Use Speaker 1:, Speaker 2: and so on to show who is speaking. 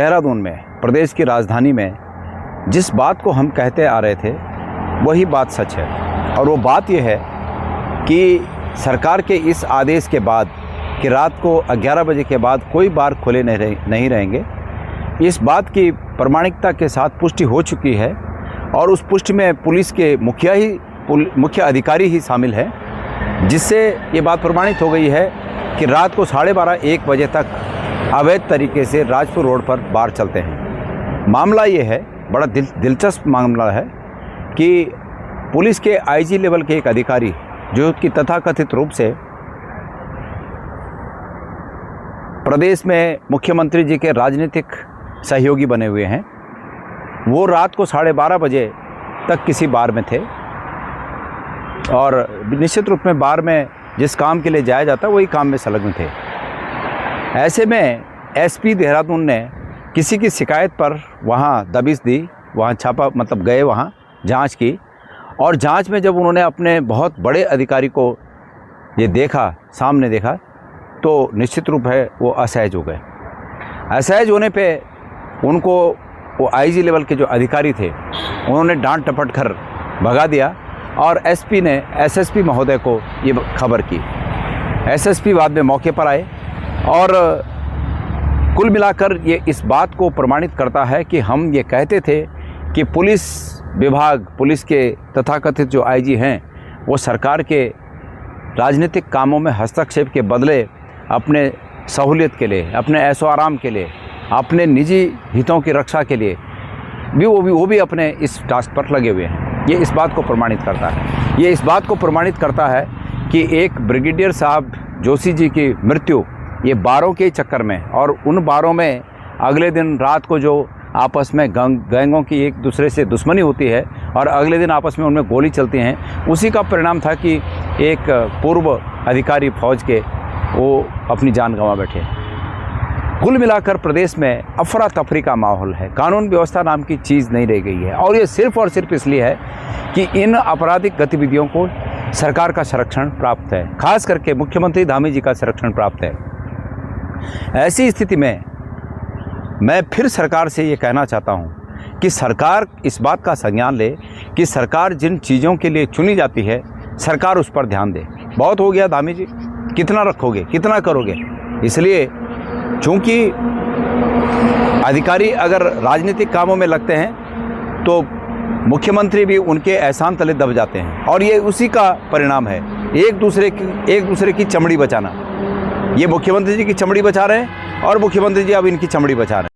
Speaker 1: देहरादून में, प्रदेश की राजधानी में, जिस बात को हम कहते आ रहे थे वही बात सच है। और वो बात यह है कि सरकार के इस आदेश के बाद कि रात को 11 बजे के बाद कोई बार खुले नहीं रहेंगे, इस बात की प्रामाणिकता के साथ पुष्टि हो चुकी है। और उस पुष्टि में पुलिस के मुख्य अधिकारी ही शामिल हैं, जिससे ये बात प्रमाणित हो गई है कि रात को 12:30-1 बजे तक अवैध तरीके से राजपुर रोड पर बार चलते हैं। मामला ये है, बड़ा दिलचस्प मामला है कि पुलिस के आईजी लेवल के एक अधिकारी, जो कि तथाकथित रूप से प्रदेश में मुख्यमंत्री जी के राजनीतिक सहयोगी बने हुए हैं, वो रात को 12:30 बजे तक किसी बार में थे। और निश्चित रूप में बार में जिस काम के लिए जाया जाता है वही काम में संलग्न थे। ऐसे में एसपी देहरादून ने किसी की शिकायत पर वहाँ दबिश दी, वहाँ छापा गए, वहाँ जांच की। और जांच में जब उन्होंने अपने बहुत बड़े अधिकारी को ये देखा, सामने देखा, तो निश्चित रूप है वो असहज हो गए। असहज होने पे उनको वो आईजी लेवल के जो अधिकारी थे उन्होंने डांट टपट कर भगा दिया और एसपी ने एसएसपी महोदय को ये खबर की। एसएसपी बाद में मौके पर आए और कुल मिलाकर ये इस बात को प्रमाणित करता है कि हम ये कहते थे कि पुलिस विभाग, पुलिस के तथाकथित जो आईजी हैं, वो सरकार के राजनीतिक कामों में हस्तक्षेप के बदले अपने सहूलियत के लिए, अपने ऐशो आराम के लिए, अपने निजी हितों की रक्षा के लिए वो भी अपने इस टास्क पर लगे हुए हैं। ये इस बात को प्रमाणित करता है। ये इस बात को प्रमाणित करता है कि एक ब्रिगेडियर साहब जोशी जी की मृत्यु ये बारों के चक्कर में, और उन बारों में अगले दिन रात को जो आपस में गैंगों की एक दूसरे से दुश्मनी होती है और अगले दिन आपस में उनमें गोली चलती हैं, उसी का परिणाम था कि एक पूर्व अधिकारी फौज के वो अपनी जान गंवा बैठे। कुल मिलाकर प्रदेश में अफरा तफरी का माहौल है, कानून व्यवस्था नाम की चीज़ नहीं रह गई है। और ये सिर्फ और सिर्फ इसलिए है कि इन आपराधिक गतिविधियों को सरकार का संरक्षण प्राप्त है, खास करके मुख्यमंत्री धामी जी का संरक्षण प्राप्त है। ऐसी स्थिति में मैं फिर सरकार से ये कहना चाहता हूँ कि सरकार इस बात का संज्ञान ले कि सरकार जिन चीज़ों के लिए चुनी जाती है, सरकार उस पर ध्यान दे। बहुत हो गया धामी जी, कितना रखोगे, कितना करोगे। इसलिए चूँकि अधिकारी अगर राजनीतिक कामों में लगते हैं तो मुख्यमंत्री भी उनके एहसान तले दब जाते हैं, और ये उसी का परिणाम है, एक दूसरे की चमड़ी बचाना। ये मुख्यमंत्री जी की चमड़ी बचा रहे हैं और मुख्यमंत्री जी अब इनकी चमड़ी बचा रहे हैं।